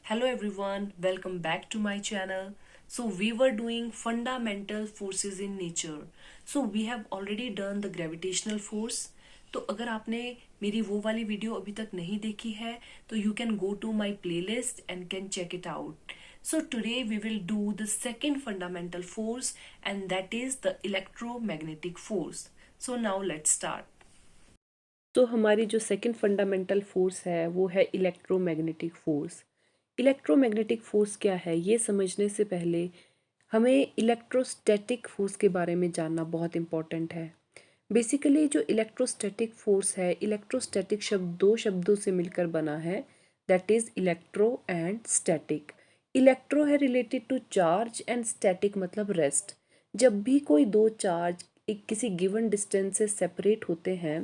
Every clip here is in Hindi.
Hello everyone, welcome back to my channel. So we were doing fundamental forces in nature. So we have already done the gravitational force. तो अगर आपने मेरी वो वाली वीडियो अभी तक नहीं देखी है तो you can go to my playlist and can check it out. So today we will do the second fundamental force and that is the electromagnetic force. So now let's start. तो हमारी जो सेकंड फंडामेंटल फोर्स है वो है इलेक्ट्रोमैग्नेटिक फोर्स। इलेक्ट्रोमैग्नेटिक फोर्स क्या है ये समझने से पहले हमें इलेक्ट्रोस्टैटिक फोर्स के बारे में जानना बहुत इम्पॉर्टेंट है। बेसिकली जो इलेक्ट्रोस्टैटिक फोर्स है, इलेक्ट्रोस्टैटिक शब्द दो शब्दों से मिलकर बना है, that is electro and static. Electro है related to charge and static मतलब रेस्ट। जब भी कोई दो चार्ज एक किसी गिवन डिस्टेंस से सेपरेट होते हैं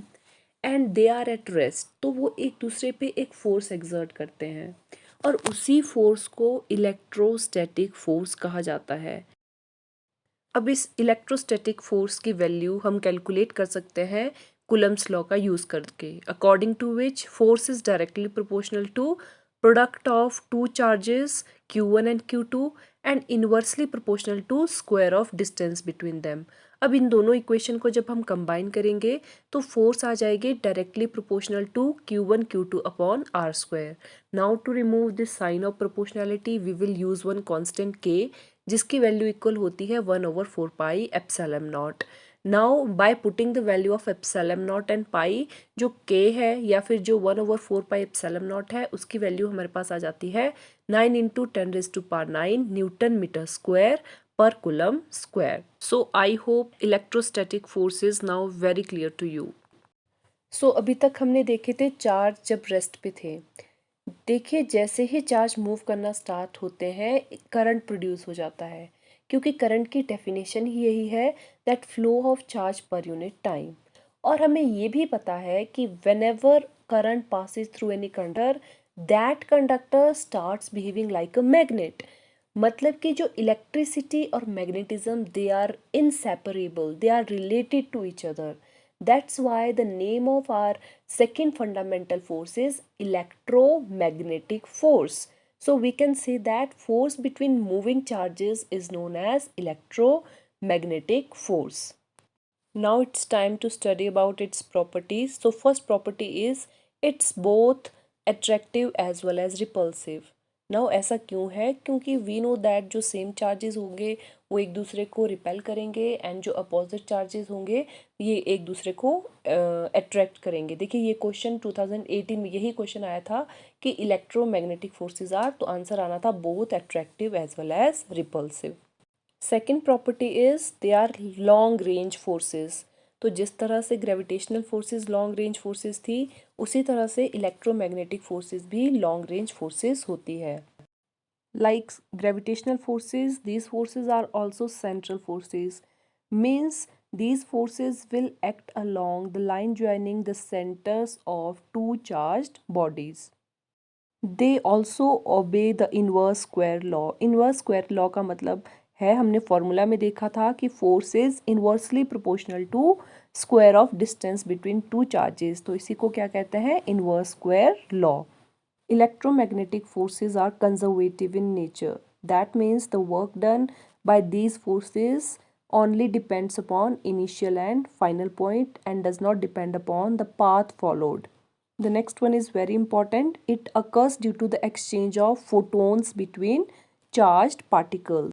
and they are at rest तो वो एक दूसरे पे एक फोर्स एक्सर्ट करते हैं और उसी फोर्स को इलेक्ट्रोस्टैटिक फोर्स कहा जाता है। अब इस इलेक्ट्रोस्टैटिक फोर्स की वैल्यू हम कैलकुलेट कर सकते हैं कूलम्स लॉ का यूज़ करके, according to which force is directly proportional to product of two charges Q1 and Q2 and inversely proportional to square of distance between them. अब इन दोनों इक्वेशन को जब हम कंबाइन करेंगे तो फोर्स आ जाएगी directly proportional to Q1 Q2 upon R square. Now to remove this sign of proportionality we will use one constant K जिसकी वैल्यू इक्वल होती है 1/4 pi epsilon naught. Now by putting the value of epsilon naught and pi, जो k है या फिर जो 1/4 पाई एप्सिलॉन नॉट है उसकी वैल्यू हमारे पास आ जाती है 9 × 10⁻⁹ न्यूटन मीटर स्क्वायर पर coulomb square. So I hope electrostatic force is now very clear to you. So अभी तक हमने देखे थे चार्ज जब रेस्ट पे थे। देखिए जैसे ही चार्ज मूव करना स्टार्ट होते हैं करंट प्रोड्यूस हो जाता है, क्योंकि करंट की डेफिनेशन ही यही है that flow of charge per unit time. और हमें ये भी पता है कि whenever current passes through any conductor that conductor starts behaving like a magnet. मतलब कि जो इलेक्ट्रिसिटी और magnetism they are inseparable, they are related to each other. That's why the name of our second fundamental force is electromagnetic force. So we can say that force between moving charges is known as electromagnetic force. Now it's time to study about its properties. So first property is it's both attractive as well as repulsive. Now ऐसा क्यों है? क्योंकि वी नो दैट जो सेम चार्जेस होंगे वो एक दूसरे को रिपेल करेंगे एंड जो अपोजिट चार्जेस होंगे ये एक दूसरे को अट्रैक्ट करेंगे। देखिए ये क्वेश्चन 2018 में यही क्वेश्चन आया था कि इलेक्ट्रोमैग्नेटिक फोर्सेस आर, तो आंसर आना था both attractive as well as repulsive. Second property is they are long range forces. तो जिस तरह से gravitational forces long range forces थी उसी तरह से इलेक्ट्रोमैग्नेटिक फोर्सेस भी लॉन्ग रेंज फोर्सेस होती है। Like gravitational forces, these forces are also central forces, means these forces will act along the line joining the centers of two charged bodies. They also obey the inverse square law. inverse square law का मतलब है, हमने फॉर्मूला में देखा था कि force is inversely proportional to square of distance between two charges, तो इसी को क्या कहते हैं? Inverse square law. Electromagnetic forces are conservative in nature. That means the work done by these forces only depends upon initial and final point and does not depend upon the path followed. The next one is very important. It occurs due to the exchange of photons between charged particles.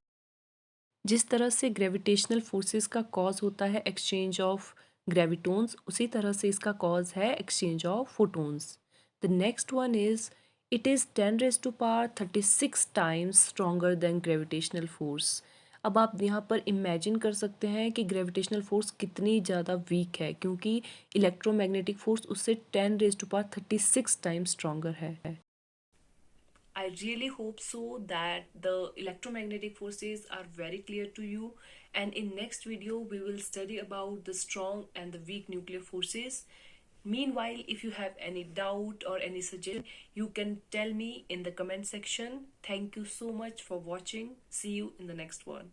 जिस तरह से ग्रेविटेशनल फोर्सेस का कॉज होता है एक्सचेंज ऑफ ग्रेविटोन्स, उसी तरह से इसका कॉज है exchange of photons. The next one is it is 10⁻36 times stronger than gravitational force. अब आप यहाँ पर इमेजिन कर सकते हैं कि ग्रेविटेशनल फोर्स कितनी ज़्यादा वीक है, क्योंकि इलेक्ट्रोमैग्नेटिक फोर्स उससे 10⁻36 टाइम्स स्ट्रॉन्गर है। I really hope so that the electromagnetic forces are very clear to you, and in next video we will study about the strong and the weak nuclear forces. Meanwhile, if you have any doubt or any suggestion, you can tell me in the comment section. Thank you so much for watching. See you in the next one.